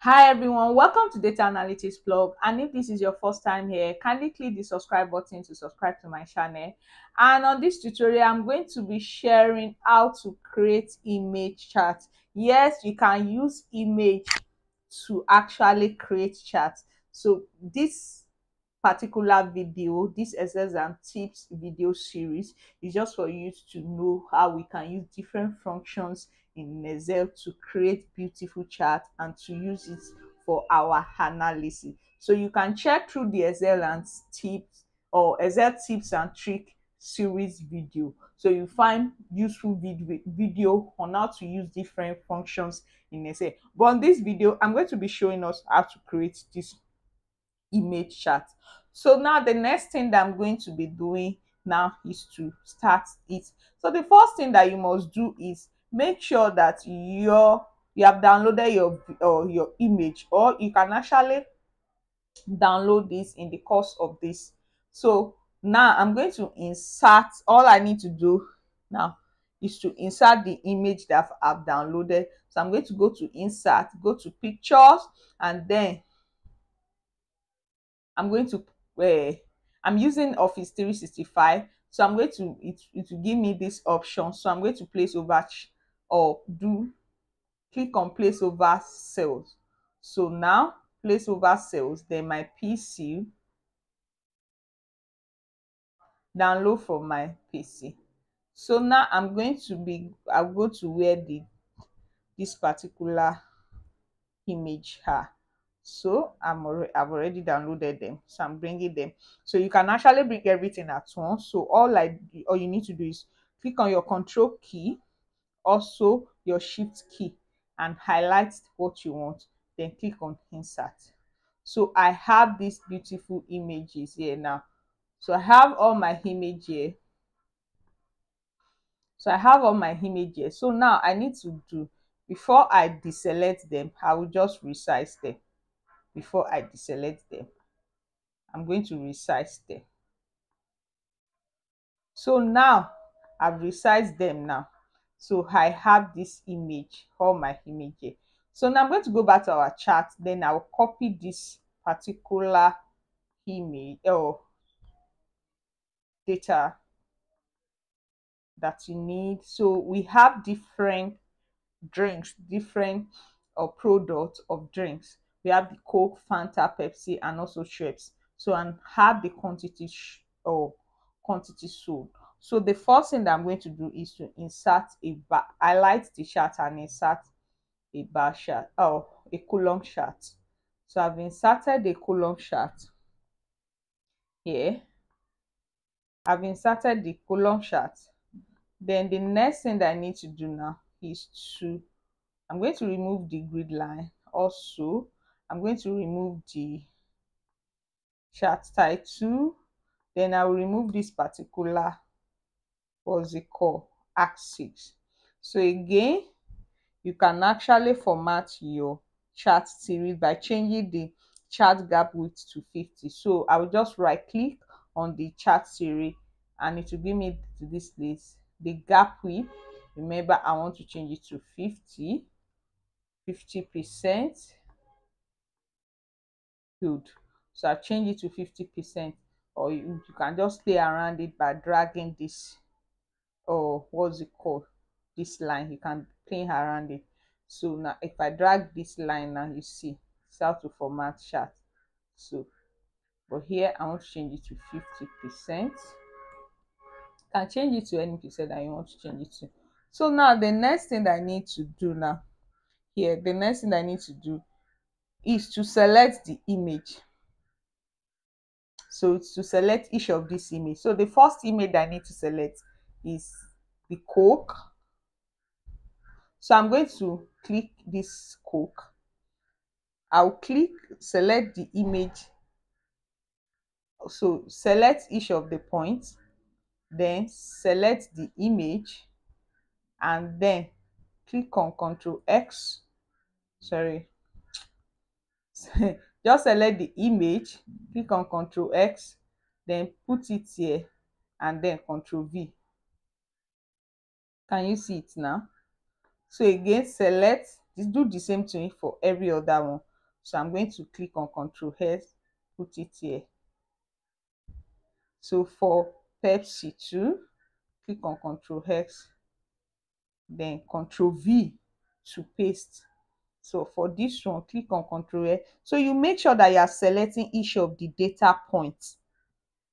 Hi everyone, welcome to Data Analytics Blog. And if this is your first time here, kindly click the subscribe button to subscribe to my channel. And on this tutorial, I'm going to be sharing how to create image charts. Yes, you can use image to actually create charts. So this particular video, this exercise and tips video series, is just for you to know how we can use different functions in Excel to create beautiful charts and to use it for our analysis. So you can check through the Excel and tips or Excel tips and trick series video, so you find useful video on how to use different functions in Excel. But in this video, I'm going to be showing us how to create this image chart. So now the next thing that I'm going to be doing now is to start it. So the first thing that you must do is make sure that you have downloaded your image, or you can actually download this in the course of this. So now I'm going to insert. All I need to do now is to insert the image that I've downloaded. So I'm going to go to insert, go to pictures, and then I'm going to I'm using Office 365, so I'm going to it will give me this option. So I'm going to place over or do click on place over cells. So now place over cells, then my PC, download from my PC. So now I'll go to where this particular image are. So I've already downloaded them, so I'm bringing them. So you can actually bring everything at once. So all you need to do is click on your control key, also your shift key, and highlight what you want, then click on insert. So I have these beautiful images here now. So I have all my image here. So now I need to do, before I deselect them, I will just resize them. Before I deselect them, I'm going to resize them. So now I've resized them now. So I have this image, all my images. So now I'm going to go back to our chart. Then I'll copy this particular image or data that you need. So we have different drinks, different products of drinks. We have the Coke, Fanta, Pepsi, and also Schweppes. So and have the quantity or quantity sold. So the first thing that I'm going to do is to insert a bar. Highlight the chart and insert a bar chart or a column chart. So I've inserted the column chart here. I've inserted the column chart. Then the next thing that I need to do now is I'm going to remove the grid line. Also, I'm going to remove the chart title. Then I will remove this particular, what's it called, axis. So again, you can actually format your chart series by changing the chart gap width to 50. So I will just right click on the chart series and it will give me to this list the gap width. Remember, I want to change it to 50%. Good. So I change it to 50%, or you can just play around it by dragging this, or what's it called, this line. You can play around it. So now if I drag this line, now you see it's how to format chart. So but here I want to change it to 50%. You can change it to any percent that you want to change it to. So now the next thing that I need to do now here, the next thing that I need to do is to select the image. So it's to select each of this image. So the first image that I need to select is the Coke. So I'm going to click this Coke. I'll select the image. So select each of the points, then select the image, and then click on Ctrl X. Sorry. Just select the image, click on Ctrl X, then put it here, and then Ctrl V. Can you see it now? So again, select, do the same thing for every other one. So I'm going to click on Control S, put it here. So for Pepsi 2, click on Control X, then Control V to paste. So for this one, click on Control A. So you make sure that you are selecting each of the data points.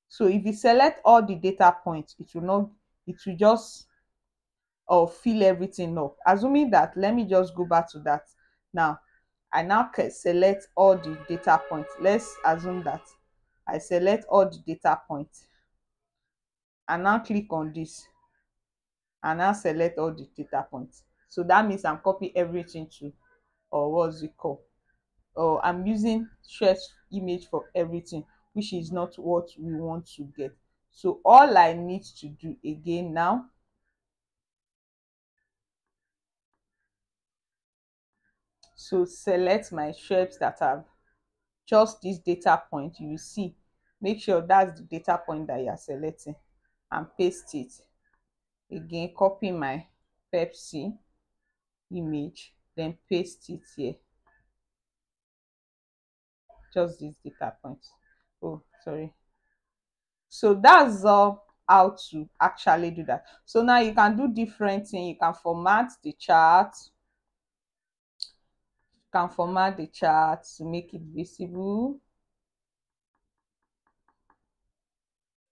So if you select all the data points, it will not, it will just fill everything up. Assuming that, let me just go back to that. Now, I now can select all the data points. Let's assume that I select all the data points and now click on this and now select all the data points. So that means I'm copying everything to, or what's it called? Or I'm using stretch image for everything, which is not what we want to get. So all I need to do again now, so select my shapes that have just this data point. You will see, make sure that's the data point that you are selecting and paste it. Again, copy my Pepsi image, then paste it here. Just this data point. Oh, sorry. So that's how to actually do that. So now you can do different things. You can format the chart. You can format the chart to make it visible.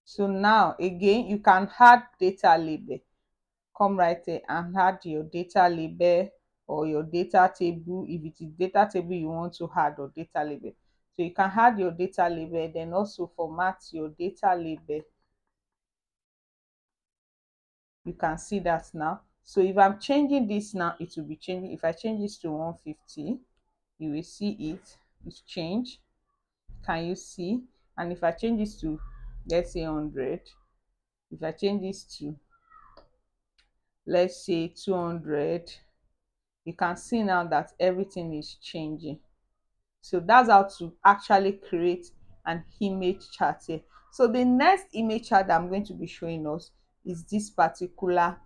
So now again, you can add data label. Come right here and add your data label or your data table, if it is data table you want to add, or data label. So you can add your data label, then also format your data label. You can see that now. So if I'm changing this now, it will be changing. If I change this to 150, you will see it's changed. Can you see? And if I change this to, let's say, 100, if I change this to, let's say, 200, you can see now that everything is changing. So that's how to actually create an image chart here. So the next image chart that I'm going to be showing us is this particular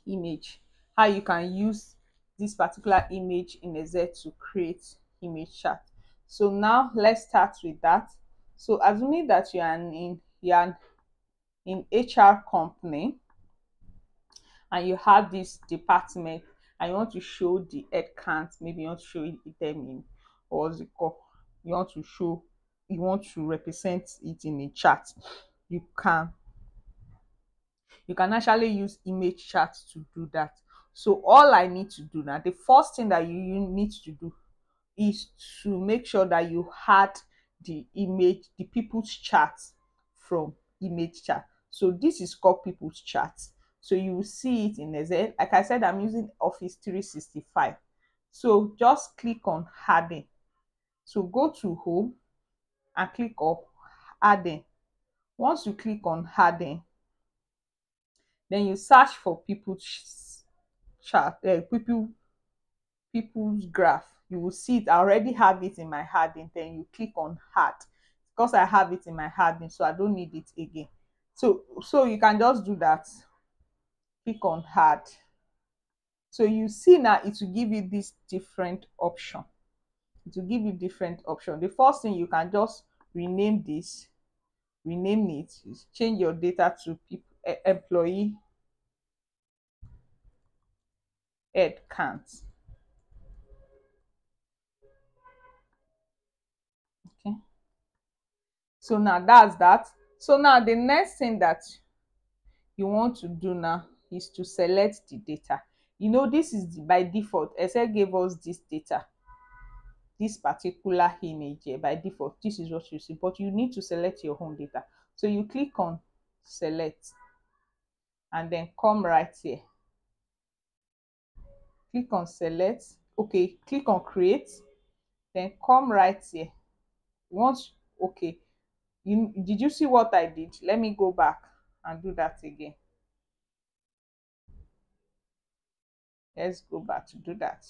image. How you can use this particular image in Excel to create image chart. So now let's start with that. So assuming that you are in HR company and you have this department and you want to show the head count, maybe you want to show them in, or what's it called, you want to represent it in a chart, you can actually use image chart to do that. So all I need to do now, the first thing that you need to do is to make sure that you add the image, the people's chart from image chart. So this is called people's chart. So you will see it in Excel. Like I said, I'm using Office 365. So just click on adding. So go to home and click on adding. Once you click on adding, then you search for people's chart, people's graph. You will see it. I already have it in my adding. Then you click on add. Because I have it in my adding, so I don't need it again. So you can just do that. Click on add. So you see now it will give you this different option. It will give you different option. The first thing, you can just rename this, rename it, change your data to employee head count. Okay. So now that's that. So now the next thing that you want to do now is to select the data. You know, this is by default. Excel gave us this data, this particular image here. By default, this is what you see, but you need to select your own data. So you click on select and then come right here, click on select. Okay, click on create, then come right here. Once, okay, did you see what I did? Let me go back and do that again. Let's go back to do that.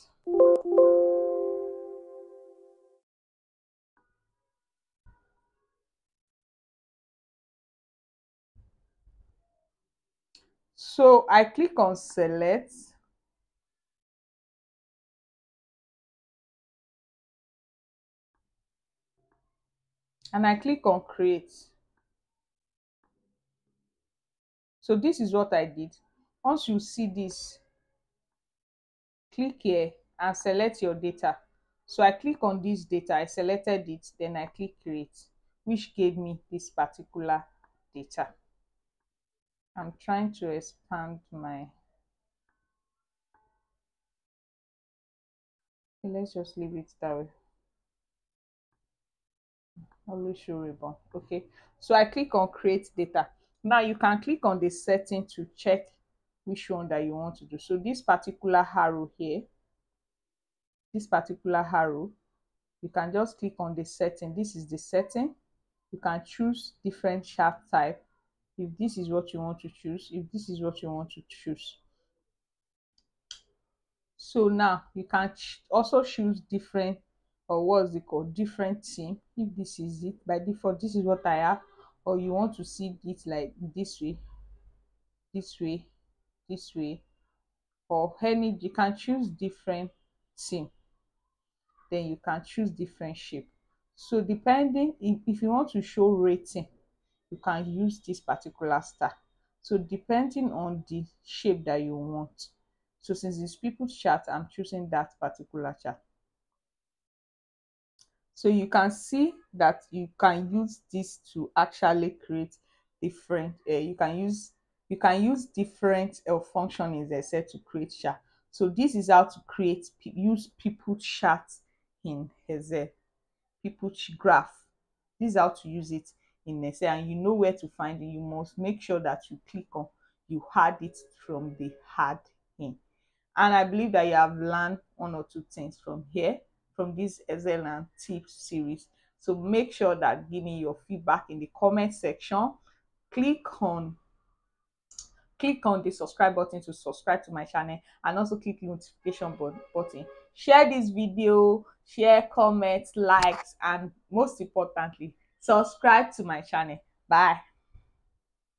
So I click on select, and I click on create. So this is what I did. Once you see this, click here and select your data. So I click on this data, I selected it, then I click create, which gave me this particular data. I'm trying to expand my, let's just leave it that way. Always show ribbon. Okay, so I click on create data. Now you can click on the setting to check which one that you want to do. So this particular arrow here, this particular arrow, you can just click on the setting. This is the setting. You can choose different chart type if this is what you want to choose, if this is what you want to choose. So now you can also choose different, or what's it called, different theme. If this is it, by default this is what I have, or you want to see it like this way, this way, this way, or any, you can choose different theme, then you can choose different shape. So depending, if you want to show rating, you can use this particular star. So depending on the shape that you want. So since it's people's chart, I'm choosing that particular chart. So you can see that you can use this to actually create different, you can use different function in Excel to create chart. So this is how to create, use people chart in Excel, people graph. This is how to use it in Excel, and you know where to find it. You must make sure that you click on, you add it from the add in. And I believe that you have learned one or two things from here, from this Excel and tips series. So make sure that give me your feedback in the comment section. Click on the subscribe button to subscribe to my channel, and also click the notification button. Share this video, share, comment, likes, and most importantly, subscribe to my channel. Bye.